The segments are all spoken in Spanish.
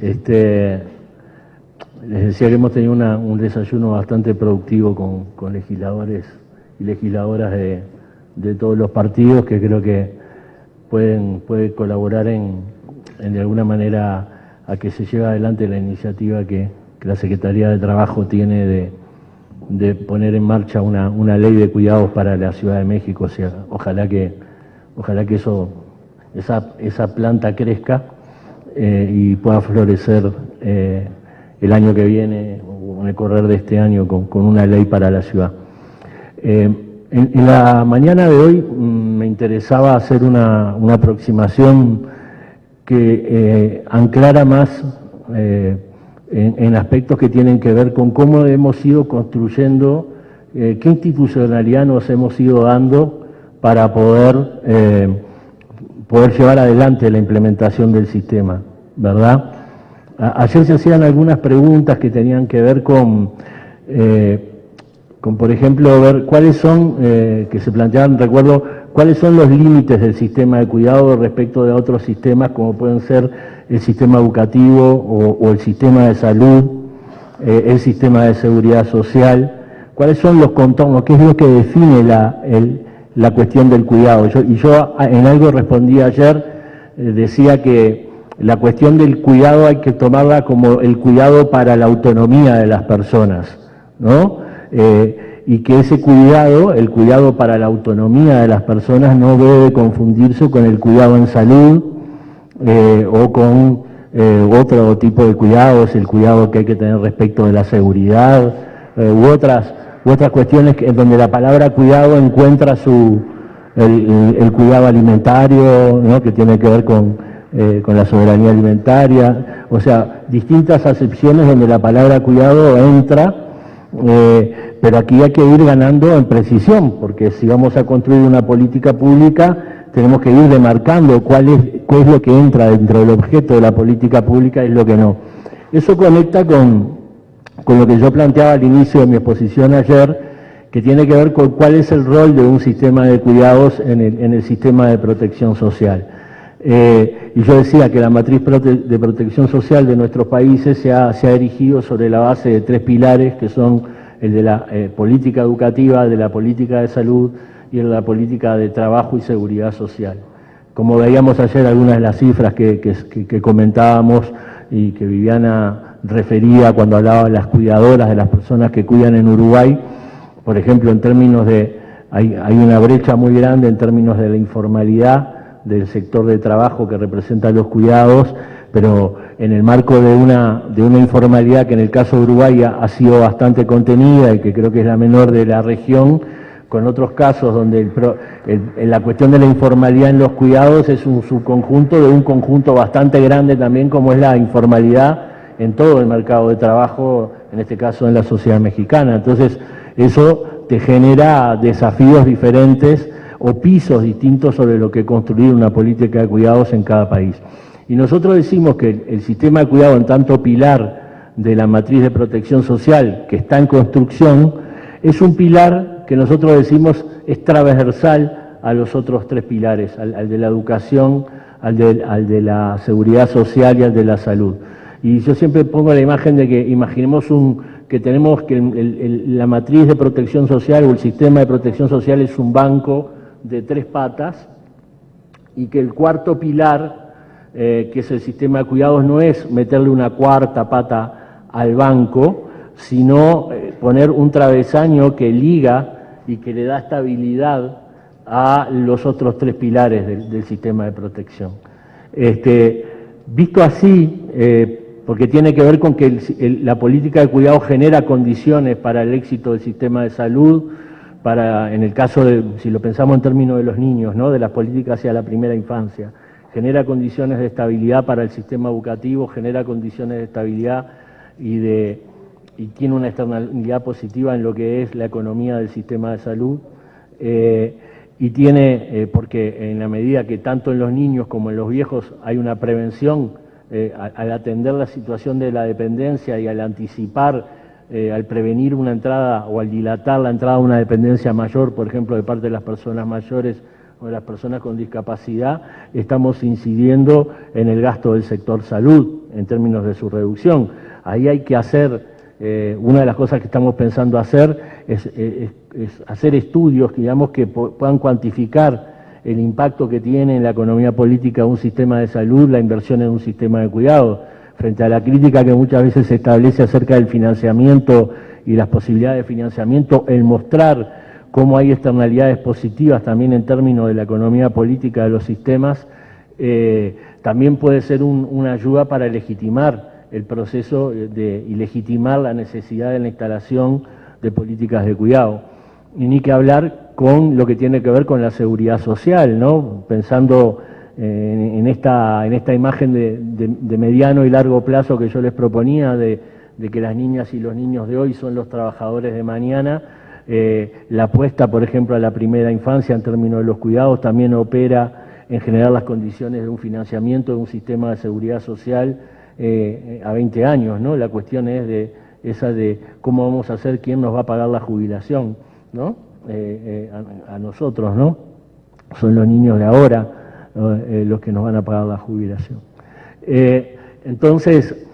Les decía que hemos tenido un desayuno bastante productivo con legisladores y legisladoras de todos los partidos, que creo que puede colaborar de alguna manera a que se lleve adelante la iniciativa que la Secretaría de Trabajo tiene de poner en marcha una ley de cuidados para la Ciudad de México. O sea, ojalá que esa planta crezca y pueda florecer el año que viene o en el correr de este año con una ley para la ciudad. En la mañana de hoy me interesaba hacer una aproximación que anclara más en aspectos que tienen que ver con cómo hemos ido construyendo, qué institucionalidad nos hemos ido dando para poder llevar adelante la implementación del sistema, ¿verdad? Ayer se hacían algunas preguntas que tenían que ver con por ejemplo, ver cuáles son, que se planteaban, recuerdo, cuáles son los límites del sistema de cuidado respecto de otros sistemas, como pueden ser el sistema educativo o el sistema de salud, el sistema de seguridad social, cuáles son los contornos, qué es lo que define la cuestión del cuidado. Yo en algo respondí ayer, decía que la cuestión del cuidado hay que tomarla como el cuidado para la autonomía de las personas, ¿no? Y que ese cuidado, el cuidado para la autonomía de las personas, no debe confundirse con el cuidado en salud o con otro tipo de cuidados, el cuidado que hay que tener respecto de la seguridad u otras cuestiones en donde la palabra cuidado encuentra el cuidado alimentario, ¿no? Que tiene que ver con la soberanía alimentaria, o sea, distintas acepciones donde la palabra cuidado entra. Pero aquí hay que ir ganando en precisión, porque si vamos a construir una política pública, tenemos que ir demarcando qué es lo que entra dentro del objeto de la política pública y lo que no. Eso conecta con lo que yo planteaba al inicio de mi exposición ayer, que tiene que ver con cuál es el rol de un sistema de cuidados en el sistema de protección social. Y yo decía que la matriz de protección social de nuestros países se ha erigido sobre la base de 3 pilares, que son el de la política educativa, de la política de salud y el de la política de trabajo y seguridad social. Como veíamos ayer algunas de las cifras que comentábamos y que Viviana refería cuando hablaba de las cuidadoras, de las personas que cuidan en Uruguay, por ejemplo, en términos hay una brecha muy grande en términos de la informalidad del sector de trabajo que representa los cuidados, pero en el marco de una informalidad que en el caso de Uruguay ha sido bastante contenida y que creo que es la menor de la región, con otros casos donde la cuestión de la informalidad en los cuidados es un subconjunto de un conjunto bastante grande también, como es la informalidad en todo el mercado de trabajo, en este caso en la sociedad mexicana. Entonces, eso te genera desafíos diferentes o pisos distintos sobre lo que construir una política de cuidados en cada país. Y nosotros decimos que el sistema de cuidado, en tanto pilar de la matriz de protección social que está en construcción, es un pilar que nosotros decimos es transversal a los otros 3 pilares, al de la educación, al de la seguridad social y al de la salud. Y yo siempre pongo la imagen de que imaginemos que tenemos que la matriz de protección social o el sistema de protección social es un banco de 3 patas y que el cuarto pilar, que es el sistema de cuidados, no es meterle una cuarta pata al banco, sino poner un travesaño que liga y que le da estabilidad a los otros 3 pilares del sistema de protección. Visto así, porque tiene que ver con que la política de cuidado genera condiciones para el éxito del sistema de salud, en el caso si lo pensamos en términos de los niños, ¿no? De las políticas hacia la primera infancia, genera condiciones de estabilidad para el sistema educativo, genera condiciones de estabilidad y tiene una externalidad positiva en lo que es la economía del sistema de salud, y tiene, porque en la medida que tanto en los niños como en los viejos hay una prevención, al atender la situación de la dependencia y al anticipar, al prevenir una entrada o al dilatar la entrada a una dependencia mayor, por ejemplo, de parte de las personas mayores o de las personas con discapacidad, estamos incidiendo en el gasto del sector salud, en términos de su reducción. Ahí hay que hacer, una de las cosas que estamos pensando hacer es hacer estudios, digamos, que puedan cuantificar el impacto que tiene en la economía política un sistema de salud, la inversión en un sistema de cuidado, frente a la crítica que muchas veces se establece acerca del financiamiento y las posibilidades de financiamiento, el mostrar cómo hay externalidades positivas también en términos de la economía política de los sistemas, también puede ser una ayuda para legitimar el proceso y legitimar la necesidad de la instalación de políticas de cuidado. Y ni que hablar con lo que tiene que ver con la seguridad social, ¿no? Pensando en esta imagen de mediano y largo plazo que yo les proponía, de que las niñas y los niños de hoy son los trabajadores de mañana, la apuesta, por ejemplo, a la primera infancia en términos de los cuidados también opera en generar las condiciones de un financiamiento de un sistema de seguridad social a 20 años, ¿no? La cuestión es esa de cómo vamos a hacer, quién nos va a pagar la jubilación, ¿no? A nosotros, ¿no? Son los niños de ahora los que nos van a pagar la jubilación. Entonces,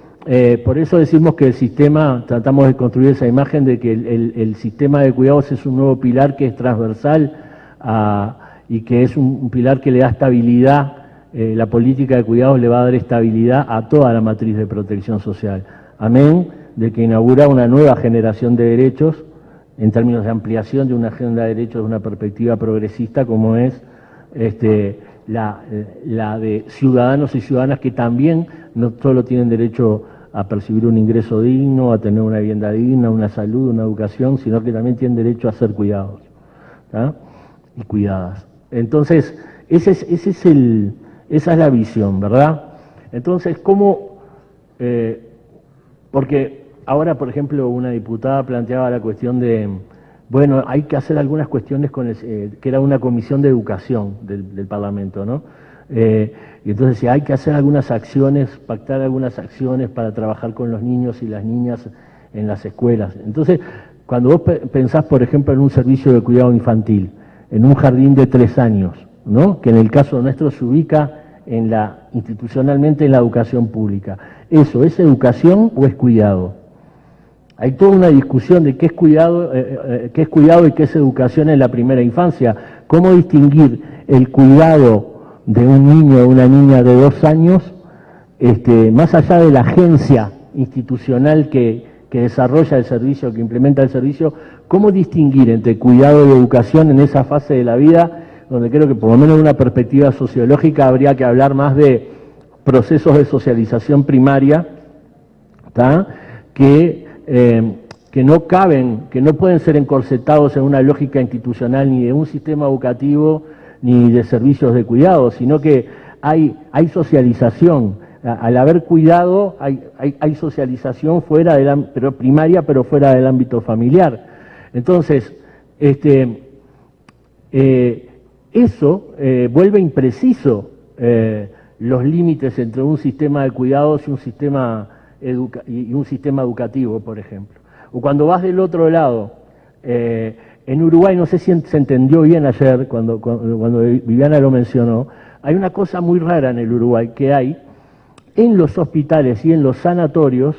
por eso decimos que el sistema, tratamos de construir esa imagen de que el sistema de cuidados es un nuevo pilar que es transversal y que es un pilar que le da estabilidad, la política de cuidados le va a dar estabilidad a toda la matriz de protección social. Amén de que inaugura una nueva generación de derechos en términos de ampliación de una agenda de derechos de una perspectiva progresista, como es la de ciudadanos y ciudadanas que también no solo tienen derecho a percibir un ingreso digno, a tener una vivienda digna, una salud, una educación, sino que también tienen derecho a ser cuidados, ¿tá? Y cuidadas. Entonces, esa es la visión, ¿verdad? Entonces, ¿cómo? Porque ahora, por ejemplo, una diputada planteaba la cuestión de, bueno, hay que hacer algunas cuestiones que era una comisión de educación del Parlamento, ¿no? Y entonces decía, hay que hacer algunas acciones, pactar algunas acciones para trabajar con los niños y las niñas en las escuelas. Entonces, cuando vos pensás, por ejemplo, en un servicio de cuidado infantil, en un jardín de 3 años, ¿no? Que en el caso nuestro se ubica institucionalmente en la educación pública. ¿Eso es educación o es cuidado? Hay toda una discusión de qué es cuidado y qué es educación en la primera infancia. ¿Cómo distinguir el cuidado de un niño o una niña de 2 años, más allá de la agencia institucional que desarrolla el servicio, que implementa el servicio? ¿Cómo distinguir entre cuidado y educación en esa fase de la vida, donde creo que por lo menos de una perspectiva sociológica habría que hablar más de procesos de socialización primaria, ¿tá? Que no caben, que no pueden ser encorsetados en una lógica institucional ni de un sistema educativo ni de servicios de cuidado, sino que hay socialización. Al haber cuidado hay socialización fuera pero primaria, pero fuera del ámbito familiar. Entonces, eso vuelve impreciso los límites entre un sistema de cuidados y un sistema educativo, por ejemplo. O cuando vas del otro lado, en Uruguay, no sé si se entendió bien ayer, cuando Viviana lo mencionó, hay una cosa muy rara en el Uruguay, que hay en los hospitales y en los sanatorios,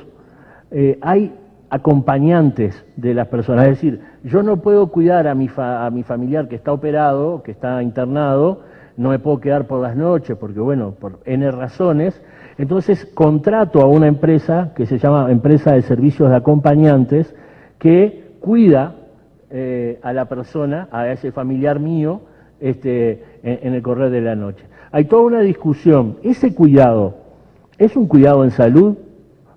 hay acompañantes de las personas. Es decir, yo no puedo cuidar a mi familiar que está operado, que está internado, no me puedo quedar por las noches, porque bueno, por N razones. Entonces contrato a una empresa que se llama Empresa de Servicios de Acompañantes, que cuida a la persona, a ese familiar mío, en el correr de la noche. Hay toda una discusión. ¿Ese cuidado es un cuidado en salud?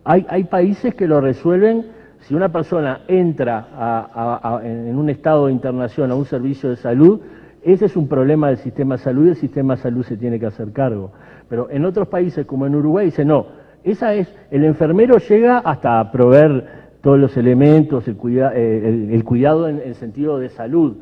Hay países que lo resuelven. Si una persona entra en un estado de internación a un servicio de salud, ese es un problema del sistema de salud y el sistema de salud se tiene que hacer cargo. Pero en otros países, como en Uruguay, dice no, el enfermero llega hasta proveer todos los elementos, el cuidado en el sentido de salud,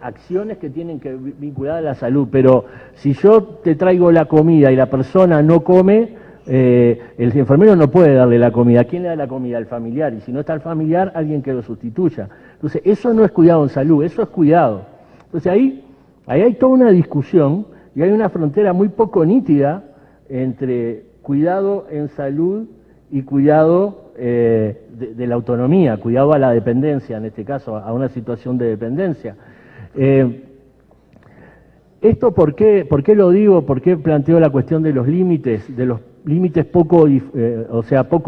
acciones que tienen que vincular a la salud, pero si yo te traigo la comida y la persona no come, el enfermero no puede darle la comida. ¿A quién le da la comida? Al familiar, y si no está el familiar, alguien que lo sustituya. Entonces, eso no es cuidado en salud, eso es cuidado. Entonces, ahí hay toda una discusión y hay una frontera muy poco nítida entre cuidado en salud y cuidado de la autonomía, cuidado a la dependencia, en este caso, a una situación de dependencia. ¿Esto por qué lo digo? ¿Por qué planteo la cuestión de los límites poco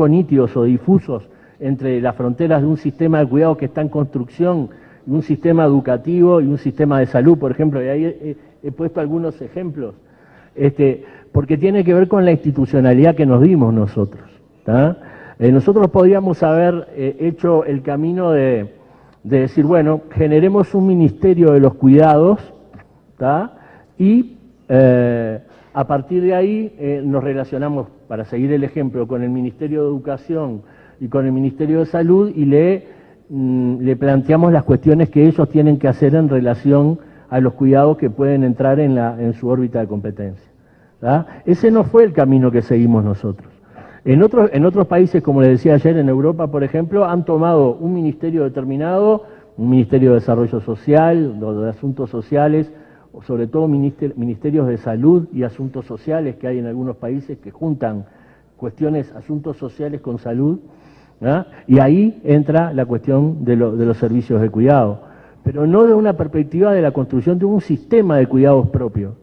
nítidos o difusos entre las fronteras de un sistema de cuidado que está en construcción, y un sistema educativo y un sistema de salud, por ejemplo? Y ahí he puesto algunos ejemplos, porque tiene que ver con la institucionalidad que nos dimos nosotros. Nosotros podríamos haber hecho el camino de decir, bueno, generemos un ministerio de los cuidados, y a partir de ahí nos relacionamos, para seguir el ejemplo, con el Ministerio de Educación y con el Ministerio de Salud, y le planteamos las cuestiones que ellos tienen que hacer en relación a los cuidados que pueden entrar en su órbita de competencia. Ese no fue el camino que seguimos nosotros. En otros países, como les decía ayer, en Europa, por ejemplo, han tomado un ministerio determinado, un Ministerio de Desarrollo Social, de Asuntos Sociales, o sobre todo ministerios de salud y asuntos sociales que hay en algunos países que juntan asuntos sociales con salud, y ahí entra la cuestión de los servicios de cuidado, pero no de una perspectiva de la construcción de un sistema de cuidados propio,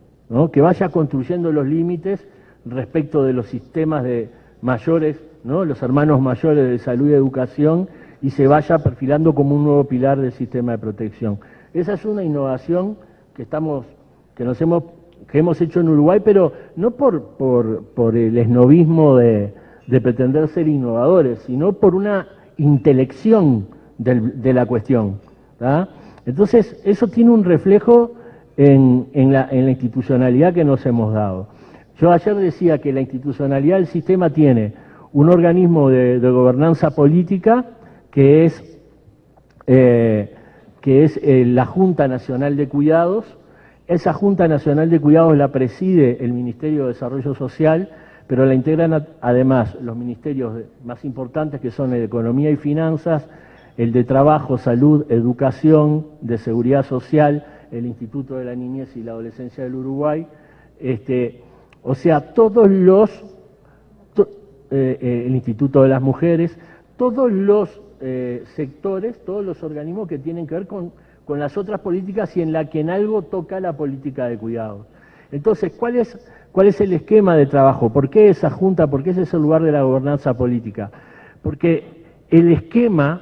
que vaya construyendo los límites respecto de los sistemas de mayores, los hermanos mayores de salud y educación, y se vaya perfilando como un nuevo pilar del sistema de protección. Esa es una innovación que hemos hecho en Uruguay, pero no por el esnobismo de pretender ser innovadores, sino por una intelección de la cuestión. Entonces, eso tiene un reflejo en la institucionalidad que nos hemos dado. Yo ayer decía que la institucionalidad del sistema tiene un organismo de gobernanza política que es la Junta Nacional de Cuidados. Esa Junta Nacional de Cuidados la preside el Ministerio de Desarrollo Social, pero la integran además los ministerios más importantes, que son el de Economía y Finanzas, el de Trabajo, Salud, Educación, de Seguridad Social, el Instituto de la Niñez y la Adolescencia del Uruguay, o sea, el Instituto de las Mujeres, todos los sectores, todos los organismos que tienen que ver con las otras políticas y en la que en algo toca la política de cuidados. Entonces, ¿cuál es el esquema de trabajo? ¿Por qué esa junta? ¿Por qué ese es el lugar de la gobernanza política? Porque el esquema,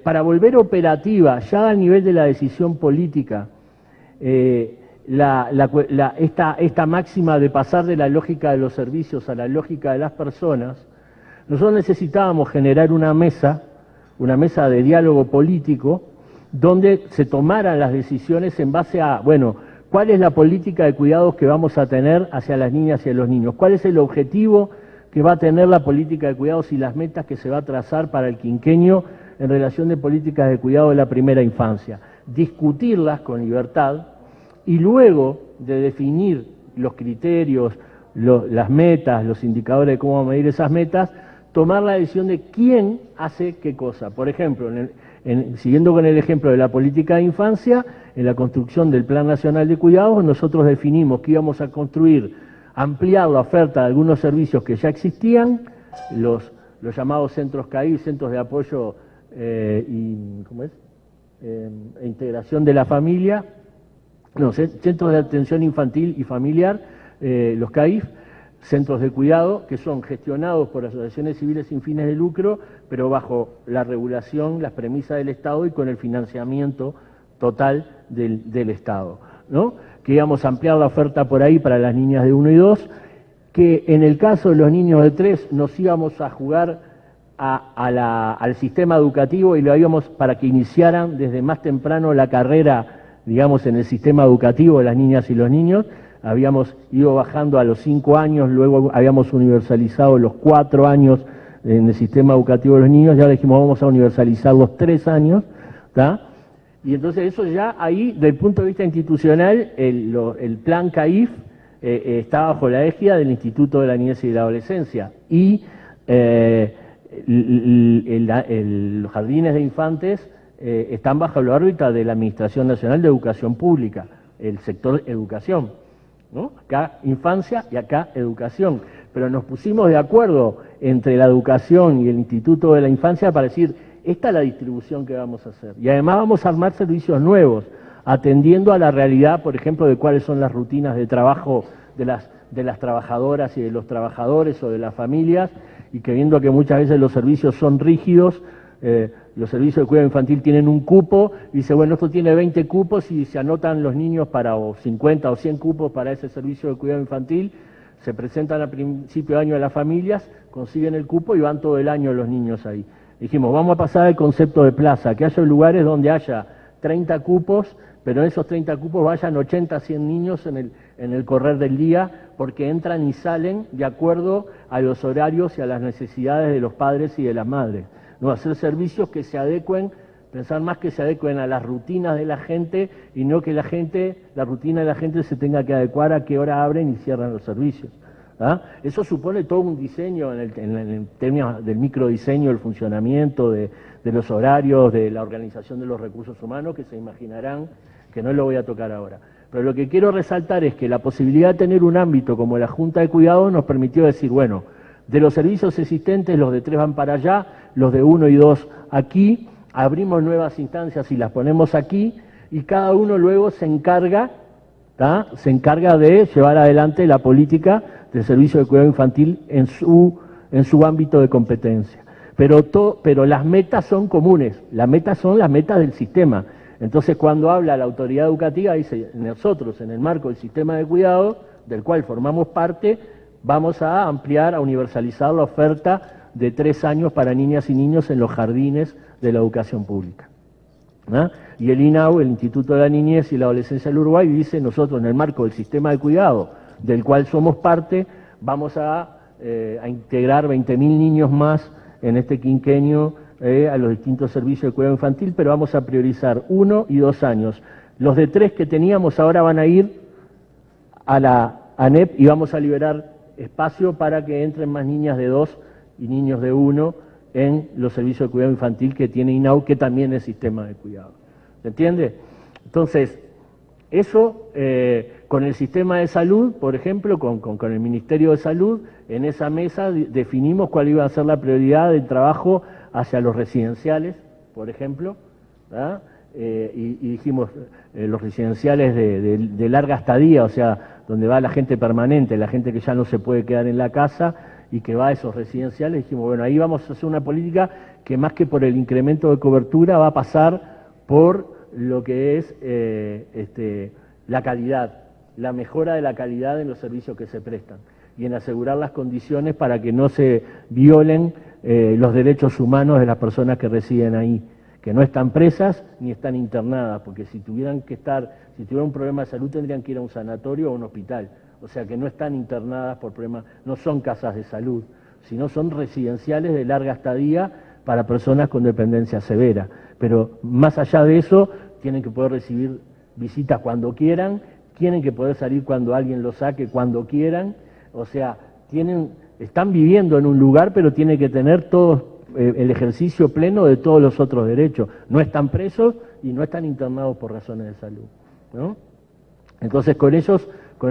para volver operativa, ya a nivel de la decisión política, esta máxima de pasar de la lógica de los servicios a la lógica de las personas, nosotros necesitábamos generar una mesa de diálogo político, donde se tomaran las decisiones en base a, bueno, ¿cuál es la política de cuidados que vamos a tener hacia las niñas y a los niños? ¿Cuál es el objetivo que va a tener la política de cuidados y las metas que se va a trazar para el quinquenio en relación de políticas de cuidado de la primera infancia? Discutirlas con libertad y luego de definir los criterios, las metas, los indicadores de cómo medir esas metas, tomar la decisión de quién hace qué cosa. Por ejemplo, siguiendo con el ejemplo de la política de infancia, en la construcción del Plan Nacional de Cuidados, nosotros definimos que íbamos a construir, ampliar la oferta de algunos servicios que ya existían, los llamados centros CAIF, centros de apoyo e integración de la familia, centros de atención infantil y familiar, los CAIF, centros de cuidado que son gestionados por asociaciones civiles sin fines de lucro, pero bajo la regulación, las premisas del Estado y con el financiamiento total del Estado, que íbamos a ampliar la oferta por ahí para las niñas de 1 y 2, que en el caso de los niños de 3 nos íbamos a jugar al sistema educativo y lo íbamos para que iniciaran desde más temprano la carrera, digamos, en el sistema educativo de las niñas y los niños. Habíamos ido bajando a los 5 años, luego habíamos universalizado los 4 años en el sistema educativo de los niños, ya dijimos vamos a universalizar los 3 años, y entonces eso ya ahí, desde el punto de vista institucional, el plan CAIF está bajo la égida del Instituto de la Niñez y la Adolescencia, y los jardines de infantes están bajo la órbita de la Administración Nacional de Educación Pública, el sector educación. Acá infancia y acá educación. pero nos pusimos de acuerdo entre la educación y el Instituto de la Infancia para decir, esta es la distribución que vamos a hacer. Y además vamos a armar servicios nuevos, atendiendo a la realidad, por ejemplo, de cuáles son las rutinas de trabajo de las trabajadoras y de los trabajadores o de las familias, y que viendo que muchas veces los servicios son rígidos, los servicios de cuidado infantil tienen un cupo, y dice, bueno, esto tiene 20 cupos y se anotan los niños para o 50 o 100 cupos para ese servicio de cuidado infantil, se presentan a principio de año a las familias, consiguen el cupo y van todo el año los niños ahí. Dijimos, vamos a pasar al concepto de plaza, que haya lugares donde haya 30 cupos, pero en esos 30 cupos vayan 80, 100 niños en el correr del día, porque entran y salen de acuerdo a los horarios y a las necesidades de los padres y de las madres. No hacer servicios que se adecuen, pensar más que se adecuen a las rutinas de la gente y no que la rutina de la gente se tenga que adecuar a qué hora abren y cierran los servicios. ¿Ah? Eso supone todo un diseño en el términos del microdiseño, el funcionamiento de los horarios, de la organización de los recursos humanos, que se imaginarán que no lo voy a tocar ahora. Pero lo que quiero resaltar es que la posibilidad de tener un ámbito como la Junta de Cuidados nos permitió decir, bueno, de los servicios existentes, los de 3 van para allá, los de 1 y 2 aquí, abrimos nuevas instancias y las ponemos aquí, y cada uno luego se encarga de llevar adelante la política del servicio de cuidado infantil en su ámbito de competencia. Pero las metas son comunes, las metas son las metas del sistema. Entonces, cuando habla la autoridad educativa, dice, nosotros, en el marco del sistema de cuidado, del cual formamos parte, vamos a ampliar, a universalizar la oferta de 3 años para niñas y niños en los jardines de la educación pública. ¿Ah? Y el INAU, el Instituto de la Niñez y la Adolescencia del Uruguay, dice, nosotros en el marco del sistema de cuidado, del cual somos parte, vamos a integrar 20.000 niños más en este quinquenio a los distintos servicios de cuidado infantil, pero vamos a priorizar 1 y 2 años. Los de 3 que teníamos ahora van a ir a la ANEP y vamos a liberar espacio para que entren más niñas de 2 y niños de 1 en los servicios de cuidado infantil que tiene INAU, que también es sistema de cuidado. ¿Se entiende? Entonces, eso con el sistema de salud, por ejemplo, con el Ministerio de Salud, en esa mesa definimos cuál iba a ser la prioridad del trabajo hacia los residenciales, por ejemplo, y dijimos los residenciales de larga estadía, o sea, donde va la gente permanente, la gente que ya no se puede quedar en la casa y que va a esos residenciales, dijimos, bueno, ahí vamos a hacer una política que más que por el incremento de cobertura va a pasar por lo que es la calidad, la mejora de la calidad en los servicios que se prestan y en asegurar las condiciones para que no se violen los derechos humanos de las personas que residen ahí, que no están presas ni están internadas, porque si tuvieran un problema de salud tendrían que ir a un sanatorio o a un hospital, o sea que no están internadas por problemas, no son casas de salud, sino son residenciales de larga estadía para personas con dependencia severa. Pero más allá de eso, tienen que poder recibir visitas cuando quieran, tienen que poder salir cuando alguien los saque, cuando quieran, o sea, están viviendo en un lugar, pero tienen que tener todo el ejercicio pleno de todos los otros derechos. No están presos y no están internados por razones de salud, ¿no? Entonces, con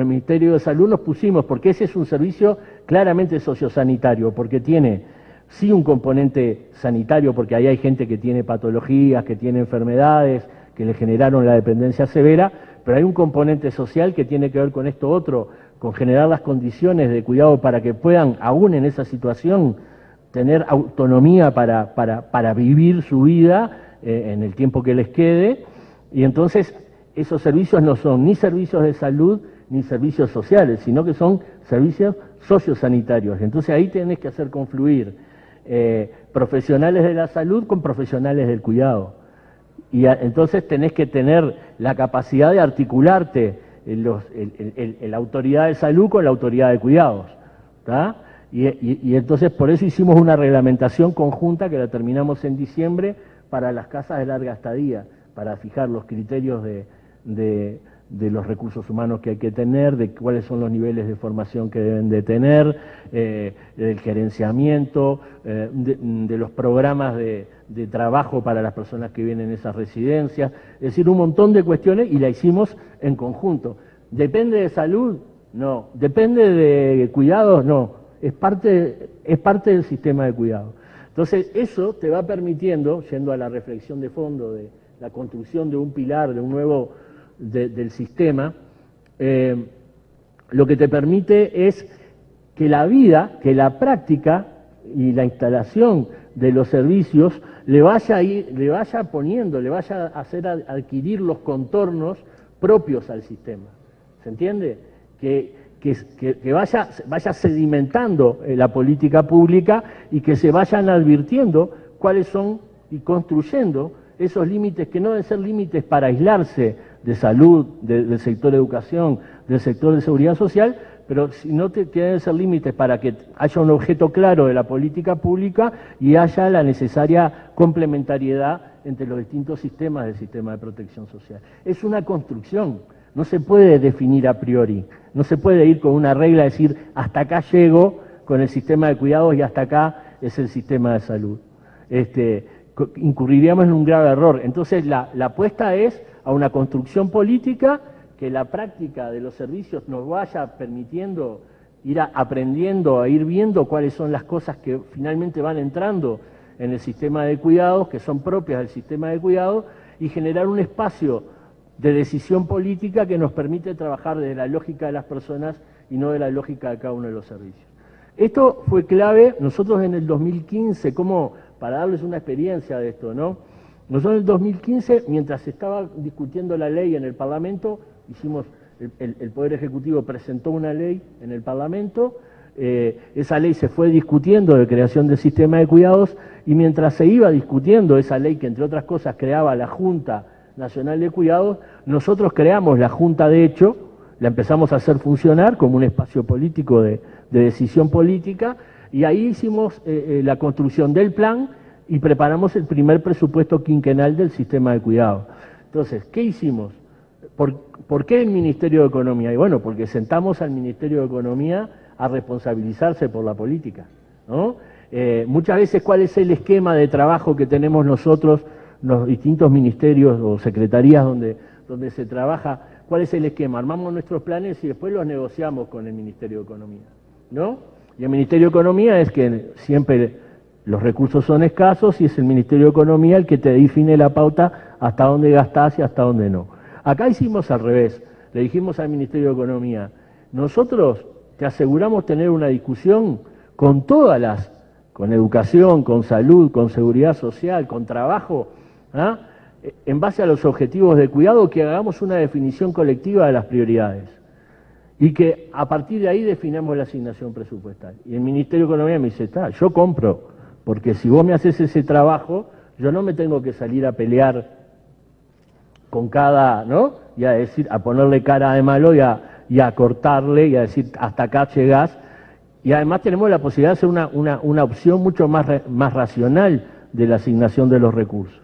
el Ministerio de Salud nos pusimos, porque ese es un servicio claramente sociosanitario, porque tiene sí un componente sanitario, porque ahí hay gente que tiene patologías, que tiene enfermedades, que le generaron la dependencia severa, pero hay un componente social que tiene que ver con esto otro, con generar las condiciones de cuidado para que puedan, aún en esa situación, tener autonomía para vivir su vida en el tiempo que les quede, y entonces esos servicios no son ni servicios de salud ni servicios sociales, sino que son servicios sociosanitarios. Entonces ahí tenés que hacer confluir profesionales de la salud con profesionales del cuidado. Y entonces tenés que tener la capacidad de articularte la autoridad de salud con la autoridad de cuidados. Y entonces por eso hicimos una reglamentación conjunta que la terminamos en diciembre para las casas de larga estadía, para fijar los criterios de los recursos humanos que hay que tener, de cuáles son los niveles de formación que deben de tener, del gerenciamiento, de los programas de trabajo para las personas que vienen en esas residencias, es decir, un montón de cuestiones y la hicimos en conjunto. ¿Depende de salud? No. ¿Depende de cuidados? No. es parte del sistema de cuidado. Entonces, eso te va permitiendo, yendo a la reflexión de fondo de la construcción de un pilar, de un nuevo, del sistema, lo que te permite es que la vida, que la práctica y la instalación de los servicios le vaya a hacer adquirir los contornos propios al sistema. ¿Se entiende? Que vaya sedimentando la política pública y que se vayan advirtiendo cuáles son y construyendo esos límites que no deben ser límites para aislarse de salud, del sector de educación, del sector de seguridad social, pero si no tienen que ser límites para que haya un objeto claro de la política pública y haya la necesaria complementariedad entre los distintos sistemas del sistema de protección social. Es una construcción, no se puede definir a priori, no se puede ir con una regla y decir hasta acá llego con el sistema de cuidados y hasta acá es el sistema de salud. Incurriríamos en un grave error. Entonces la apuesta es a una construcción política que la práctica de los servicios nos vaya permitiendo ir aprendiendo, a ir viendo cuáles son las cosas que finalmente van entrando en el sistema de cuidados, que son propias del sistema de cuidados, y generar un espacio de decisión política que nos permite trabajar desde la lógica de las personas y no de la lógica de cada uno de los servicios. Esto fue clave, nosotros en el 2015, para darles una experiencia de esto, ¿no? Nosotros en el 2015, mientras se estaba discutiendo la ley en el Parlamento, el Poder Ejecutivo presentó una ley en el Parlamento, esa ley se fue discutiendo de creación del sistema de cuidados, y mientras se iba discutiendo esa ley, que entre otras cosas creaba la Junta Nacional de Cuidados, nosotros creamos la Junta de Hecho, la empezamos a hacer funcionar como un espacio político de decisión política, y ahí hicimos la construcción del plan y preparamos el primer presupuesto quinquenal del sistema de cuidado. Entonces, ¿qué hicimos? ¿Por qué el Ministerio de Economía? Y bueno, porque sentamos al Ministerio de Economía a responsabilizarse por la política, ¿no? Muchas veces, ¿cuál es el esquema de trabajo que tenemos nosotros, los distintos ministerios o secretarías donde se trabaja? ¿Cuál es el esquema? Armamos nuestros planes y después los negociamos con el Ministerio de Economía, ¿no? Y el Ministerio de Economía es que siempre los recursos son escasos y es el Ministerio de Economía el que te define la pauta hasta dónde gastás y hasta dónde no. Acá hicimos al revés, le dijimos al Ministerio de Economía, nosotros te aseguramos tener una discusión con con educación, con salud, con seguridad social, con trabajo, ¿ah? En base a los objetivos de cuidado, que hagamos una definición colectiva de las prioridades y que a partir de ahí definamos la asignación presupuestal. Y el Ministerio de Economía me dice, yo compro, porque si vos me haces ese trabajo, yo no me tengo que salir a pelear con cada, ¿no? Y a ponerle cara de malo y a cortarle y a decir hasta acá llegás. Y además tenemos la posibilidad de hacer una opción mucho más racional de la asignación de los recursos,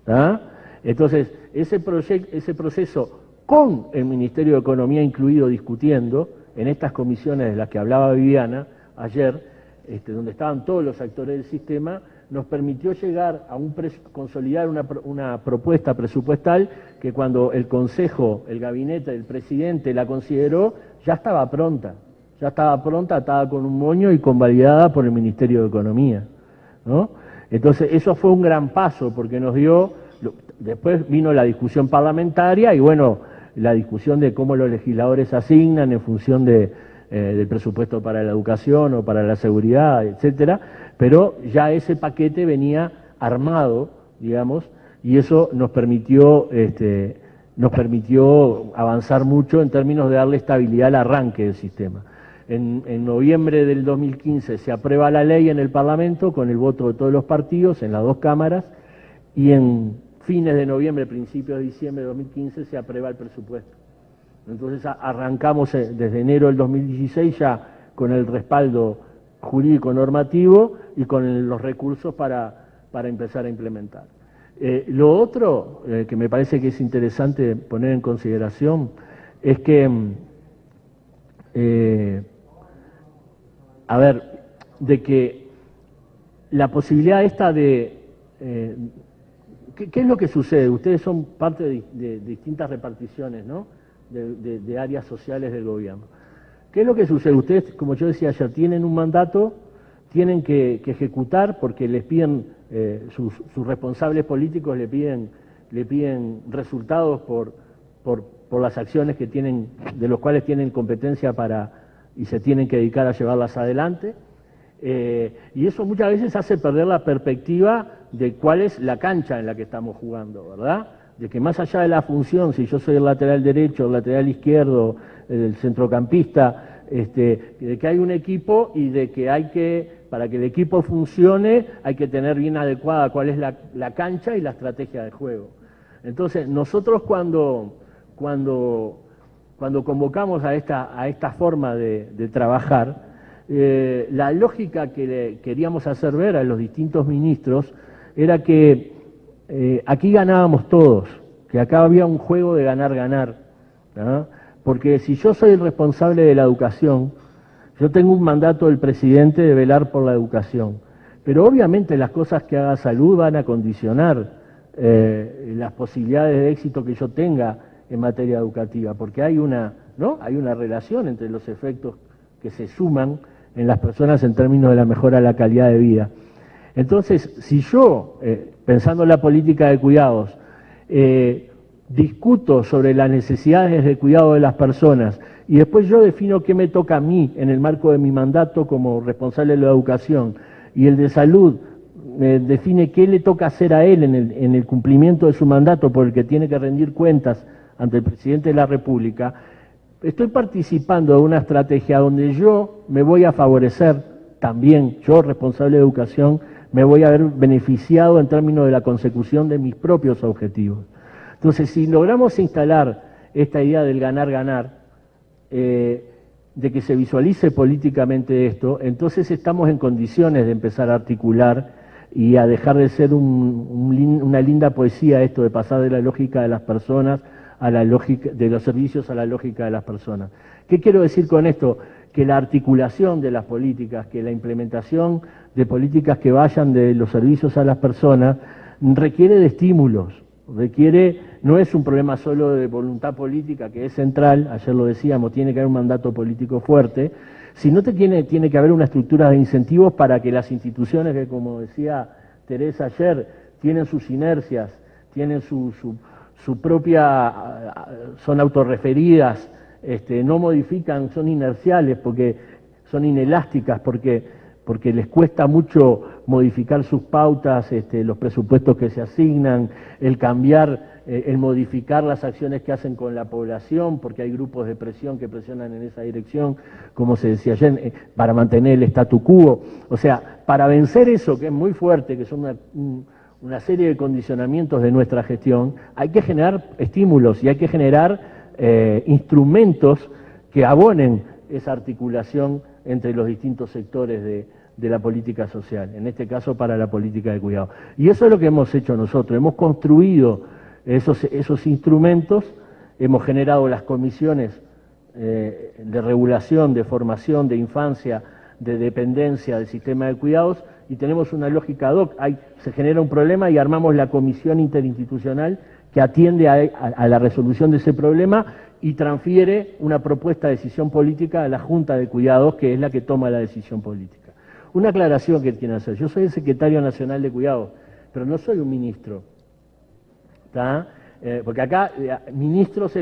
¿tá? Entonces, ese proceso con el Ministerio de Economía incluido discutiendo en estas comisiones de las que hablaba Viviana ayer, donde estaban todos los actores del sistema, nos permitió llegar a consolidar una propuesta presupuestal que cuando el Consejo, el Gabinete, el Presidente la consideró, ya estaba pronta, atada con un moño y convalidada por el Ministerio de Economía, ¿no? Entonces, eso fue un gran paso porque nos dio, después vino la discusión parlamentaria y bueno, la discusión de cómo los legisladores asignan en función del presupuesto para la educación o para la seguridad, etcétera, pero ya ese paquete venía armado, digamos, y eso nos permitió avanzar mucho en términos de darle estabilidad al arranque del sistema. En noviembre del 2015 se aprueba la ley en el Parlamento con el voto de todos los partidos en las dos cámaras y en fines de noviembre, principios de diciembre de 2015 se aprueba el presupuesto. Entonces arrancamos desde enero del 2016 ya con el respaldo jurídico normativo y con los recursos para empezar a implementar. Lo otro que me parece que es interesante poner en consideración es que, de que la posibilidad esta de... ¿Qué es lo que sucede? Ustedes son parte de distintas reparticiones, ¿no? De áreas sociales del gobierno. ¿Qué es lo que sucede? Ustedes, como yo decía ayer, tienen un mandato, tienen que ejecutar porque les piden, sus responsables políticos le piden resultados por las acciones que tienen, de los cuales tienen competencia y se tienen que dedicar a llevarlas adelante. Y eso muchas veces hace perder la perspectiva de cuál es la cancha en la que estamos jugando, ¿verdad? De que más allá de la función, si yo soy el lateral derecho, el lateral izquierdo, el centrocampista, de que hay un equipo y de que para que el equipo funcione, hay que tener bien adecuada cuál es la cancha y la estrategia de juego. Entonces, nosotros cuando convocamos a esta forma de trabajar, la lógica que queríamos hacer ver a los distintos ministros era que aquí ganábamos todos, que acá había un juego de ganar-ganar, ¿no? Porque si yo soy el responsable de la educación, yo tengo un mandato del presidente de velar por la educación, pero obviamente las cosas que haga salud van a condicionar las posibilidades de éxito que yo tenga en materia educativa, porque hay una relación entre los efectos que se suman en las personas en términos de la mejora de la calidad de vida. Entonces, si yo, pensando en la política de cuidados, discuto sobre las necesidades de cuidado de las personas y después yo defino qué me toca a mí en el marco de mi mandato como responsable de la educación y el de salud define qué le toca hacer a él en el cumplimiento de su mandato por el que tiene que rendir cuentas ante el presidente de la República, estoy participando de una estrategia donde yo me voy a favorecer también, yo responsable de educación, me voy a ver beneficiado en términos de la consecución de mis propios objetivos. Entonces, si logramos instalar esta idea del ganar-ganar, de que se visualice políticamente esto, entonces estamos en condiciones de empezar a articular y a dejar de ser una linda poesía esto de pasar de la lógica de las personas a la lógica de los servicios a la lógica de las personas. ¿Qué quiero decir con esto? Que la articulación de las políticas, que la implementación de políticas que vayan de los servicios a las personas requiere de estímulos, no es un problema solo de voluntad política, que es central, ayer lo decíamos, tiene que haber un mandato político fuerte, sino tiene que haber una estructura de incentivos para que las instituciones que, como decía Teresa ayer, tienen sus inercias, tienen su propia, son autorreferidas, no modifican, son inerciales, porque son inelásticas, porque les cuesta mucho modificar sus pautas, los presupuestos que se asignan, el cambiar, el modificar las acciones que hacen con la población, porque hay grupos de presión que presionan en esa dirección, como se decía ayer, para mantener el statu quo. O sea, para vencer eso, que es muy fuerte, que son una serie de condicionamientos de nuestra gestión, hay que generar estímulos y hay que generar instrumentos que abonen esa articulación entre los distintos sectores de la política social, en este caso para la política de cuidado. Y eso es lo que hemos hecho nosotros, hemos construido esos instrumentos, hemos generado las comisiones de regulación, de formación, de infancia, de dependencia del sistema de cuidados, y tenemos una lógica ad hoc. Se genera un problema y armamos la comisión interinstitucional que atiende a la resolución de ese problema y transfiere una propuesta de decisión política a la Junta de Cuidados, que es la que toma la decisión política. Una aclaración que quiero hacer. Yo soy el secretario nacional de Cuidados, pero no soy un ministro, ¿está? Porque acá, ministros,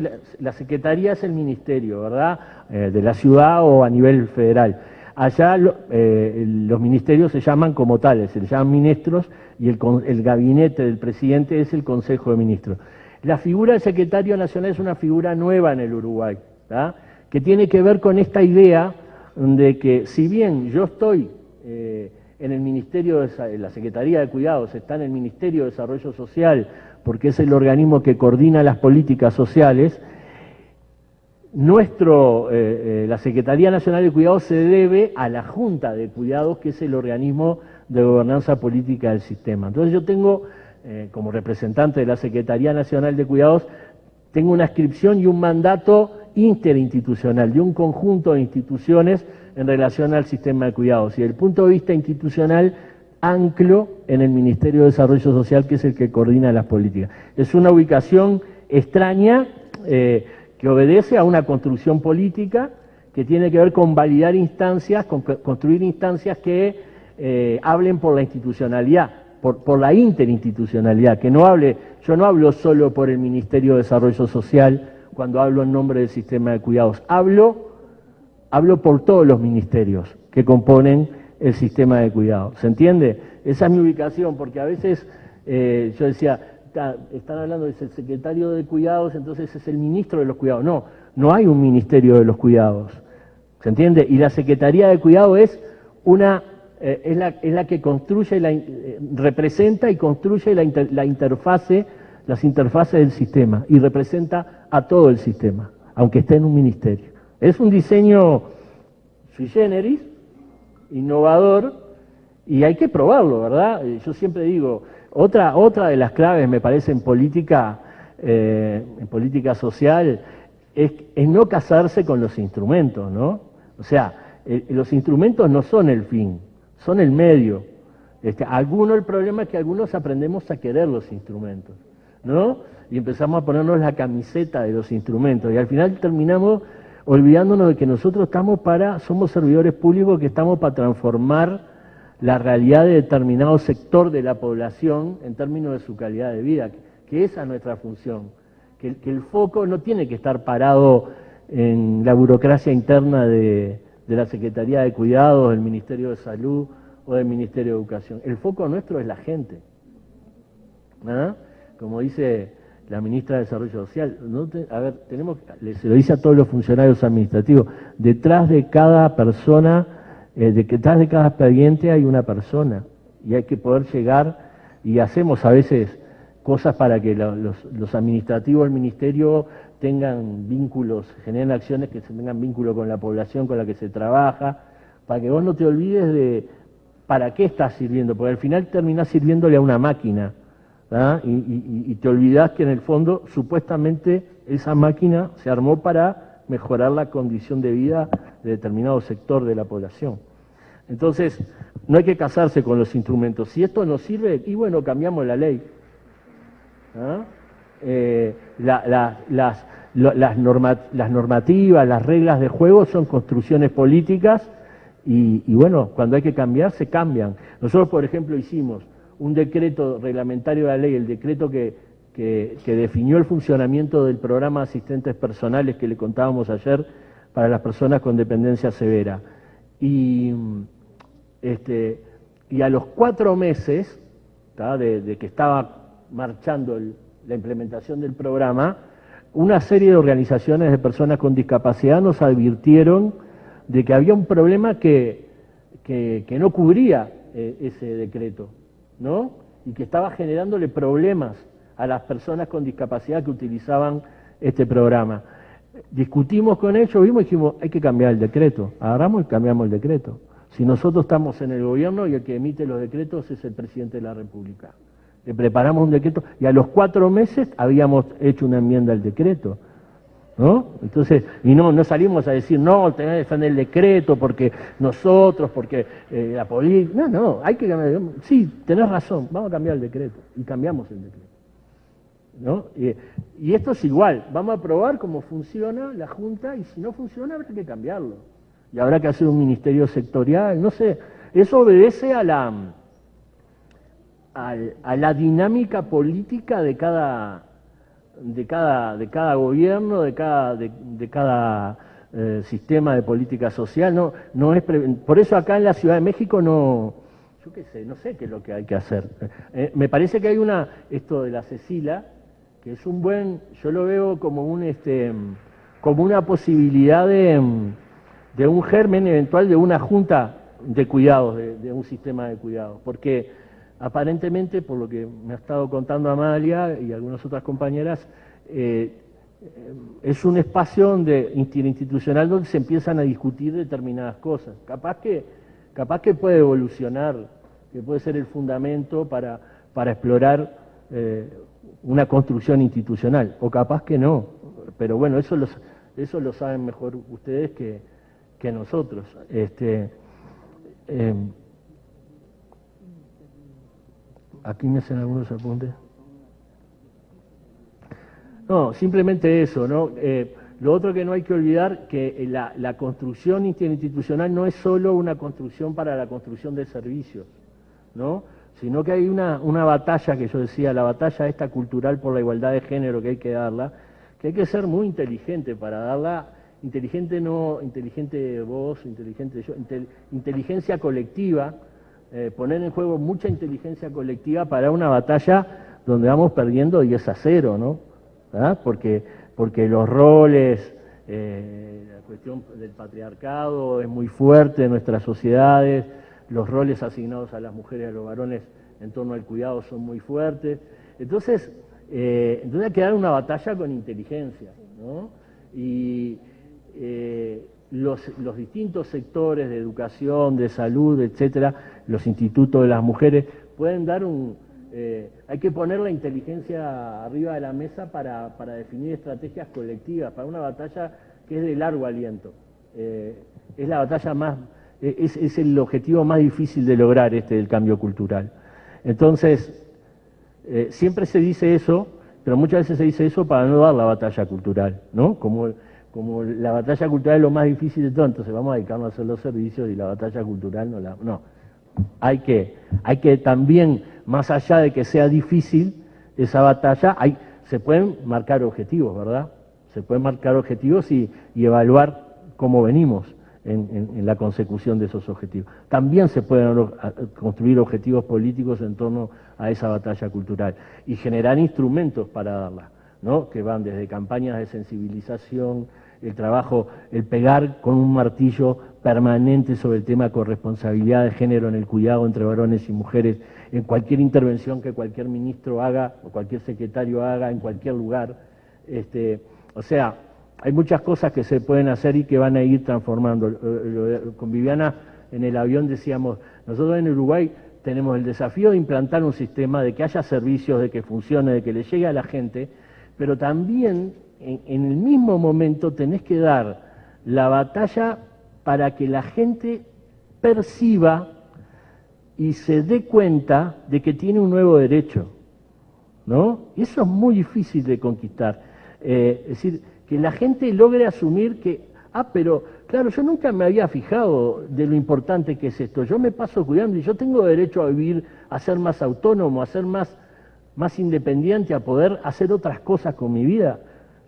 la secretaría es el ministerio, ¿verdad? De la ciudad o a nivel federal. Allá los ministerios se llaman como tales, se llaman ministros, y el gabinete del presidente es el Consejo de Ministros. La figura del secretario nacional es una figura nueva en el Uruguay, ¿tá? Que tiene que ver con esta idea de que si bien yo estoy en el Ministerio de la Secretaría de Cuidados, está en el Ministerio de Desarrollo Social, porque es el organismo que coordina las políticas sociales, la Secretaría Nacional de Cuidados se debe a la Junta de Cuidados, que es el organismo de gobernanza política del sistema. Entonces yo tengo, como representante de la Secretaría Nacional de Cuidados, tengo una adscripción y un mandato interinstitucional, de un conjunto de instituciones en relación al sistema de cuidados. Y desde el punto de vista institucional, anclo en el Ministerio de Desarrollo Social, que es el que coordina las políticas. Es una ubicación extraña, que obedece a una construcción política que tiene que ver con validar instancias, con construir instancias que hablen por la institucionalidad, por la interinstitucionalidad, que no hable, yo no hablo solo por el Ministerio de Desarrollo Social cuando hablo en nombre del sistema de cuidados, hablo por todos los ministerios que componen el sistema de cuidados. ¿Se entiende? Esa es mi ubicación, porque a veces yo decía, están hablando del secretario de cuidados, entonces es el ministro de los cuidados. No, no hay un ministerio de los cuidados. ¿Se entiende? Y la Secretaría de Cuidado es la que construye, representa y construye las interfaces del sistema y representa a todo el sistema, aunque esté en un ministerio. Es un diseño sui generis, innovador, y hay que probarlo, ¿verdad? Yo siempre digo, otra de las claves, me parece, en política social, es no casarse con los instrumentos, ¿no? O sea, los instrumentos no son el fin, son el medio. El problema es que algunos aprendemos a querer los instrumentos, ¿no? Y empezamos a ponernos la camiseta de los instrumentos, y al final terminamos olvidándonos de que nosotros somos servidores públicos que estamos para transformar la realidad de determinado sector de la población en términos de su calidad de vida, que esa es nuestra función, que el foco no tiene que estar parado en la burocracia interna de la Secretaría de Cuidados, del Ministerio de Salud o del Ministerio de Educación. El foco nuestro es la gente, ¿ah? Como dice la ministra de Desarrollo Social, se lo dice a todos los funcionarios administrativos, detrás de cada persona, detrás de cada expediente hay una persona, y hay que poder llegar, y hacemos a veces cosas para que los administrativos del ministerio tengan vínculos, generen acciones que se tengan vínculo con la población con la que se trabaja, para que vos no te olvides de para qué estás sirviendo, porque al final terminás sirviéndole a una máquina, ¿ah? Y te olvidás que en el fondo supuestamente esa máquina se armó para mejorar la condición de vida de determinado sector de la población. Entonces, no hay que casarse con los instrumentos. Si esto no sirve, y bueno, cambiamos la ley, ¿ah? Las normativas, las reglas de juego son construcciones políticas y bueno, cuando hay que cambiar, se cambian. Nosotros, por ejemplo, hicimos un decreto reglamentario de la ley, el decreto que definió el funcionamiento del programa de asistentes personales que le contábamos ayer para las personas con dependencia severa. Y a los 4 meses, ¿tá?, de que estaba marchando la implementación del programa, una serie de organizaciones de personas con discapacidad nos advirtieron de que había un problema que no cubría ese decreto, ¿no? Y que estaba generándole problemas a las personas con discapacidad que utilizaban este programa. Discutimos con ellos, vimos y dijimos, hay que cambiar el decreto. Agarramos y cambiamos el decreto. Si nosotros estamos en el gobierno y el que emite los decretos es el presidente de la República. Le preparamos un decreto y a los 4 meses habíamos hecho una enmienda al decreto, ¿no? Entonces, y no salimos a decir, no, tenés que defender el decreto porque nosotros, porque la política. No, hay que cambiar. Sí, tenés razón, vamos a cambiar el decreto. Y cambiamos el decreto, ¿no? Y esto es igual, vamos a probar cómo funciona la Junta y si no funciona habrá que cambiarlo. Y habrá que hacer un ministerio sectorial, no sé. Eso obedece a la dinámica política de cada gobierno, de cada sistema de política social. Por eso acá en la Ciudad de México no sé qué es lo que hay que hacer. Me parece que hay esto de la Cecilia, que es yo lo veo como una posibilidad de un germen eventual de una junta de cuidados, de un sistema de cuidados, porque aparentemente, por lo que me ha estado contando Amalia y algunas otras compañeras, es un espacio interinstitucional donde se empiezan a discutir determinadas cosas. Capaz que puede evolucionar, que puede ser el fundamento para explorar una construcción institucional, o capaz que no. Pero bueno, eso lo saben mejor ustedes que nosotros. Aquí me hacen algunos apuntes. No, simplemente eso, ¿no? Lo otro que no hay que olvidar, que la construcción interinstitucional no es solo una construcción para la construcción de servicios, ¿no? Sino que hay una batalla que yo decía, la batalla esta cultural por la igualdad de género que hay que darla, que hay que ser muy inteligente para darla, inteligente no, inteligente vos, inteligente yo, inteligencia colectiva, poner en juego mucha inteligencia colectiva para una batalla donde vamos perdiendo 10-0, ¿no? ¿Verdad? Porque los roles, la cuestión del patriarcado es muy fuerte en nuestras sociedades, los roles asignados a las mujeres y a los varones en torno al cuidado son muy fuertes. Entonces hay que dar una batalla con inteligencia, ¿no? Y los distintos sectores de educación, de salud, etcétera, los institutos de las mujeres, pueden dar hay que poner la inteligencia arriba de la mesa para definir estrategias colectivas, para una batalla que es de largo aliento. Es la batalla más, es el objetivo más difícil de lograr del cambio cultural. Entonces, siempre se dice eso, pero muchas veces se dice eso para no dar la batalla cultural, ¿no? Como la batalla cultural es lo más difícil de todo, entonces vamos a dedicarnos a hacer los servicios y la batalla cultural no. Hay que también, más allá de que sea difícil esa batalla, se pueden marcar objetivos, ¿verdad? Se pueden marcar objetivos y evaluar cómo venimos en la consecución de esos objetivos. También se pueden construir objetivos políticos en torno a esa batalla cultural y generar instrumentos para darla, ¿no? Que van desde campañas de sensibilización, el trabajo, el pegar con un martillo permanente sobre el tema de corresponsabilidad de género en el cuidado entre varones y mujeres, en cualquier intervención que cualquier ministro haga o cualquier secretario haga en cualquier lugar. O sea, hay muchas cosas que se pueden hacer y que van a ir transformando. Con Viviana en el avión decíamos, nosotros en Uruguay tenemos el desafío de implantar un sistema, de que haya servicios, de que funcione, de que le llegue a la gente, pero también en el mismo momento tenés que dar la batalla para que la gente perciba y se dé cuenta de que tiene un nuevo derecho, ¿no? Y eso es muy difícil de conquistar. Es decir, que la gente logre asumir que, pero claro, yo nunca me había fijado de lo importante que es esto. Yo me paso cuidando y yo tengo derecho a vivir, a ser más autónomo, a ser más independiente, a poder hacer otras cosas con mi vida.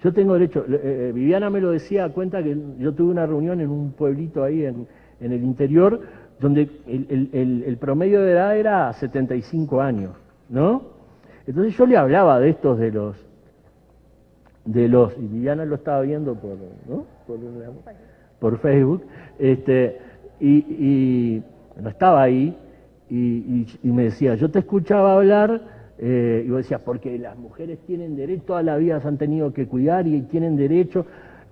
Yo tengo derecho, Viviana me lo decía, cuenta que yo tuve una reunión en un pueblito ahí en el interior, donde el promedio de edad era 75 años, ¿no? Entonces yo le hablaba de estos, y Viviana lo estaba viendo por Facebook, y no estaba ahí, y me decía, yo te escuchaba hablar, y vos decías, porque las mujeres tienen derecho, toda la vida se han tenido que cuidar y tienen derecho,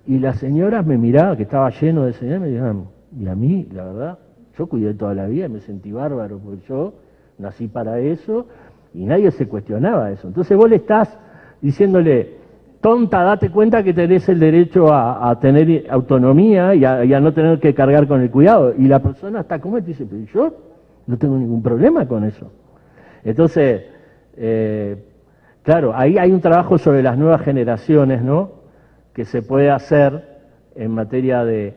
y las señoras me miraban, que estaba lleno de señoras, me decían, y a mí, la verdad, yo cuidé toda la vida y me sentí bárbaro, porque yo nací para eso, y nadie se cuestionaba eso. Entonces vos le estás diciéndole, tonta, date cuenta que tenés el derecho a tener autonomía y a no tener que cargar con el cuidado. Y la persona está como y dice, pero yo no tengo ningún problema con eso. Entonces, claro, ahí hay un trabajo sobre las nuevas generaciones, ¿no? Que se puede hacer en materia de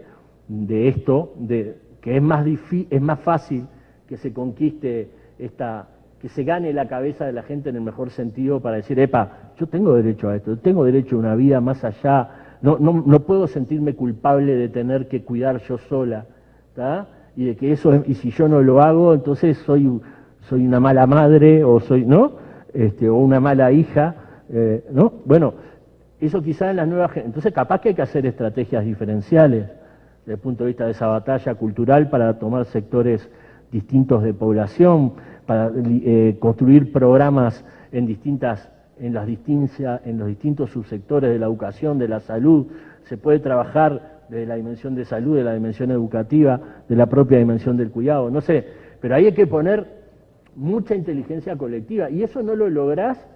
esto, que es más fácil que se conquiste que se gane la cabeza de la gente en el mejor sentido para decir, yo tengo derecho a esto, tengo derecho a una vida más allá, no puedo sentirme culpable de tener que cuidar yo sola, ¿tá? Y de que y si yo no lo hago, entonces soy una mala madre, o ¿no? O una mala hija, ¿no? Bueno, eso quizá en las nuevas generaciones, entonces capaz que hay que hacer estrategias diferenciales desde el punto de vista de esa batalla cultural para tomar sectores distintos de población, para construir programas en los distintos subsectores de la educación, de la salud. Se puede trabajar desde la dimensión de salud, de la dimensión educativa, de la propia dimensión del cuidado, no sé, pero ahí hay que poner mucha inteligencia colectiva, y eso no lo lográs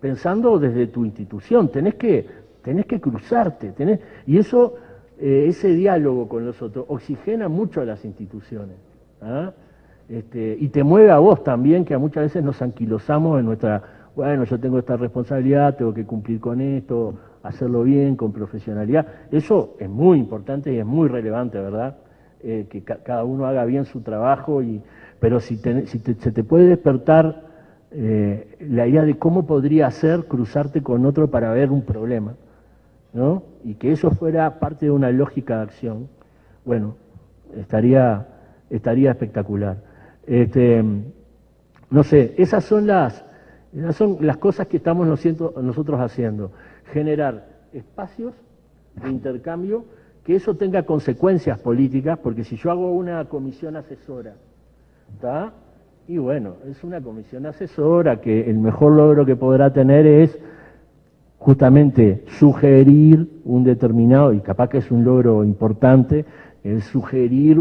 pensando desde tu institución, tenés que cruzarte, y eso, ese diálogo con los otros oxigena mucho a las instituciones, ¿ah? Y te mueve a vos también, que muchas veces nos anquilosamos en nuestra, bueno, yo tengo esta responsabilidad, tengo que cumplir con esto, hacerlo bien, con profesionalidad. Eso es muy importante y es muy relevante, ¿verdad? Que cada uno haga bien su trabajo, pero se te puede despertar la idea de cómo podría ser cruzarte con otro para ver un problema, ¿no? Y que eso fuera parte de una lógica de acción, bueno, estaría espectacular. No sé, esas son las cosas que estamos nosotros haciendo. Generar espacios de intercambio, que eso tenga consecuencias políticas, porque si yo hago una comisión asesora, ¿está? Y bueno, es una comisión asesora que el mejor logro que podrá tener es justamente sugerir un determinado, y capaz que es un logro importante, es sugerir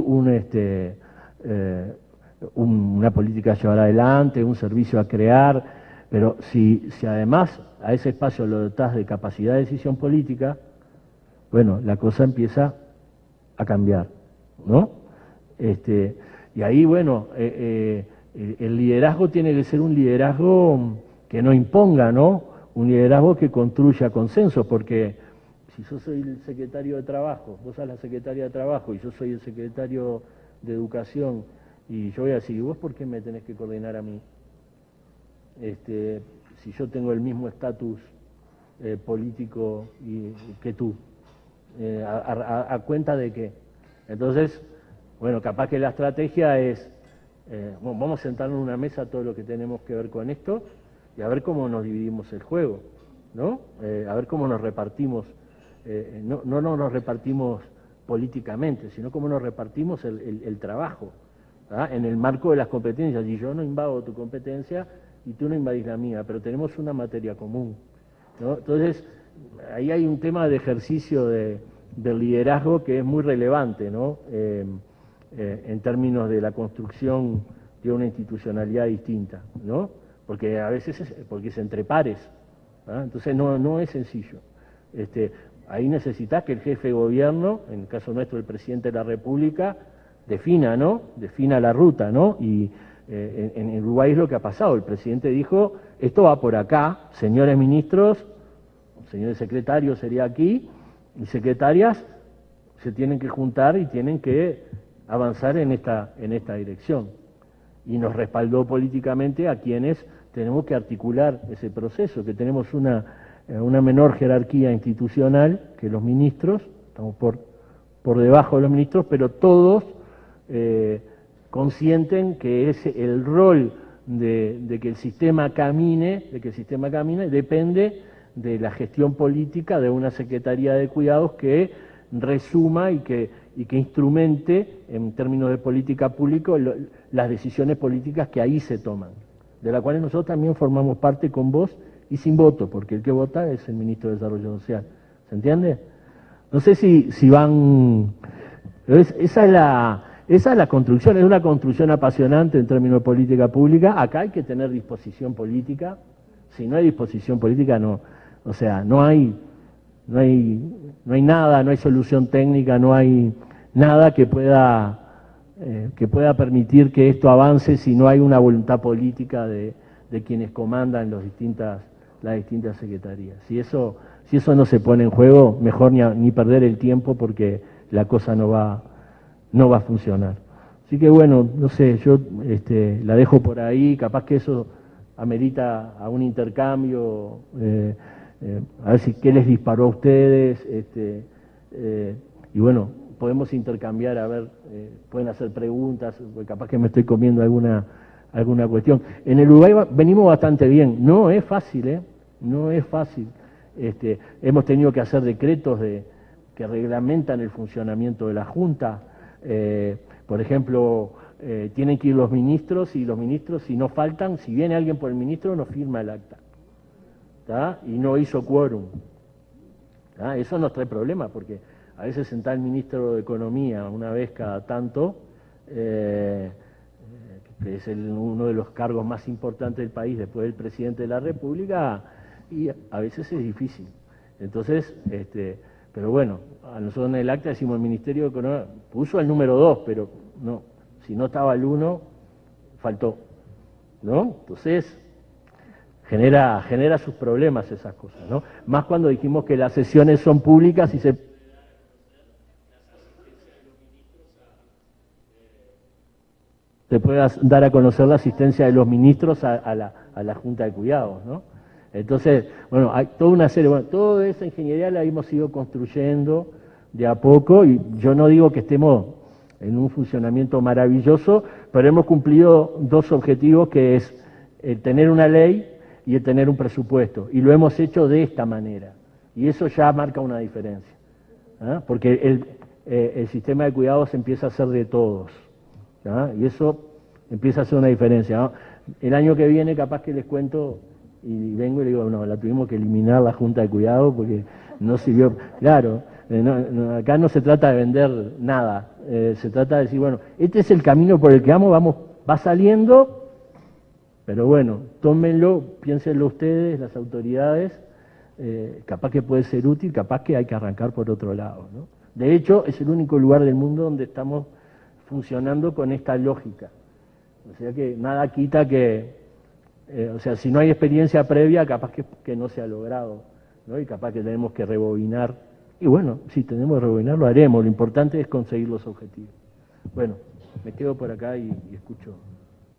una política a llevar adelante, un servicio a crear, pero si además a ese espacio lo dotás de capacidad de decisión política, bueno, la cosa empieza a cambiar, ¿no? Y ahí, bueno, el liderazgo tiene que ser un liderazgo que no imponga, ¿no? Un liderazgo que construya consenso, porque si yo soy el secretario de Trabajo, vos sos la secretaria de Trabajo y yo soy el secretario de Educación, y yo voy a decir, ¿y vos por qué me tenés que coordinar a mí? Si yo tengo el mismo estatus político que tú, ¿a cuenta de qué? Entonces, bueno, capaz que la estrategia es, bueno, vamos a sentarnos en una mesa todo lo que tenemos que ver con esto y a ver cómo nos dividimos el juego, ¿no? A ver cómo nos repartimos, no nos repartimos políticamente, sino cómo nos repartimos el trabajo, ¿ah? En el marco de las competencias. Y yo no invado tu competencia y tú no invadís la mía, pero tenemos una materia común, ¿no? Entonces, ahí hay un tema de ejercicio del liderazgo que es muy relevante, ¿no? En términos de la construcción de una institucionalidad distinta, ¿no? Porque a veces porque es entre pares, ¿ah? Entonces no es sencillo. Ahí necesitas que el jefe de gobierno, en el caso nuestro el presidente de la República, defina, ¿no? Defina la ruta, ¿no? Y en Uruguay es lo que ha pasado. El presidente dijo, esto va por acá, señores ministros, señores secretarios sería aquí, y secretarias se tienen que juntar y tienen que avanzar en esta dirección. Y nos respaldó políticamente a quienes tenemos que articular ese proceso, que tenemos una menor jerarquía institucional que los ministros, estamos por debajo de los ministros, pero todos consienten que es el rol de que el sistema camine, depende de la gestión política de una Secretaría de Cuidados que resuma y que instrumente en términos de política pública las decisiones políticas que ahí se toman, de las cuales nosotros también formamos parte con voz y sin voto, porque el que vota es el ministro de Desarrollo Social. ¿Se entiende? No sé si van... Esa es la construcción, es una construcción apasionante en términos de política pública. Acá hay que tener disposición política. Si no hay disposición política, no hay nada, no hay solución técnica, no hay nada que pueda permitir que esto avance si no hay una voluntad política de quienes comandan las distintas secretarías. Si eso no se pone en juego, mejor ni perder el tiempo, porque la cosa no va a funcionar. Así que bueno, no sé, yo la dejo por ahí, capaz que eso amerita a un intercambio, a ver qué les disparó a ustedes, y bueno, podemos intercambiar, a ver, pueden hacer preguntas, capaz que me estoy comiendo alguna cuestión. En el Uruguay venimos bastante bien, no es fácil, no es fácil. Hemos tenido que hacer decretos que reglamentan el funcionamiento de la Junta. Por ejemplo, tienen que ir los ministros, y los ministros, si no faltan, si viene alguien por el ministro, no firma el acta, ¿tá? Y no hizo quórum. Eso nos trae problemas, porque a veces sentar el ministro de Economía una vez cada tanto, que es uno de los cargos más importantes del país después del presidente de la República, y a veces es difícil. Entonces, pero bueno, a nosotros en el acta decimos el Ministerio de Economía puso el número 2, pero no, si no estaba el 1, faltó, ¿no? Entonces, genera sus problemas esas cosas, ¿no? Más cuando dijimos que las sesiones son públicas y se puede dar a conocer la asistencia de los ministros a la Junta de Cuidados, ¿no? Entonces, bueno, hay toda una serie, bueno, toda esa ingeniería la hemos ido construyendo de a poco, y yo no digo que estemos en un funcionamiento maravilloso, pero hemos cumplido dos objetivos, que es el tener una ley y el tener un presupuesto, y lo hemos hecho de esta manera, y eso ya marca una diferencia, ¿ah? Porque el sistema de cuidados empieza a ser de todos, ¿ah? Y eso empieza a hacer una diferencia, ¿no? El año que viene capaz que les cuento y vengo y le digo, no, la tuvimos que eliminar la Junta de Cuidado porque no sirvió. Claro, acá no se trata de vender nada, se trata de decir, bueno, este es el camino por el que vamos, va saliendo, pero bueno, tómenlo, piénsenlo ustedes, las autoridades, capaz que puede ser útil, capaz que hay que arrancar por otro lado, ¿no? De hecho, es el único lugar del mundo donde estamos funcionando con esta lógica. O sea que nada quita que, o sea, si no hay experiencia previa, capaz que no se ha logrado, ¿no? Y capaz que tenemos que rebobinar. Y bueno, si tenemos que rebobinar, lo haremos. Lo importante es conseguir los objetivos. Bueno, me quedo por acá y escucho.